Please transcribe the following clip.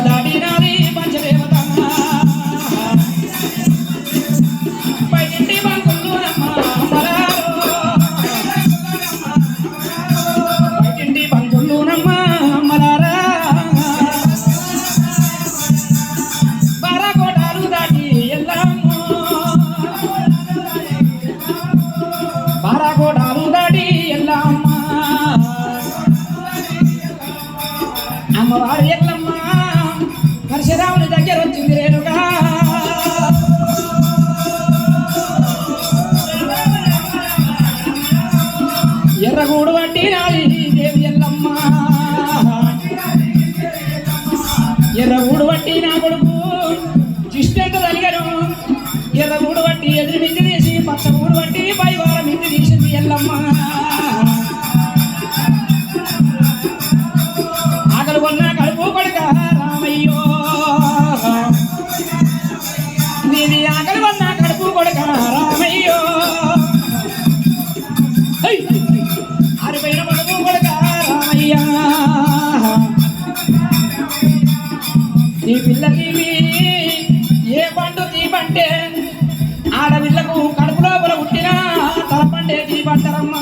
దాటినాది పంచదేవత బయటింటి బంకులునమ్మ బయటింటి బంకులునమ్మ అమ్మలారా బారాకోటాలు దాటి ఎల్లమ్మ బారాకోటాలు దాటి ఎల్లమ్మ అమ్మవారు ఎల్లమ్మ పరశురాముని దగ్గర వచ్చింది రేణుగా ఎర్రగూడు వడ్డీ నాది దేవి ఎల్లమ్మ ఎర్రగూడు వడ్డీ నా కొడుకు చిష్టంత తలిగను ఎర్రగూడు వడ్డీ ఎదురు మించి తీసి పచ్చగూడు వడ్డీ పైవారం మించి తీసింది ఎల్లమ్మ ఆకలి కొన్న కడుపు కొడుక రామయ్యో నీది ఆకలి కొన్న కడుపు కొడుక రామయ్యో ఆరిపోయిన కడుపు కొడుక రామయ్య ఈ పిల్లకి ఏ పండు తీపంటే ఆడపిల్లకు కడుపు లోపల పుట్టిన తలపండే తీపంటారమ్మా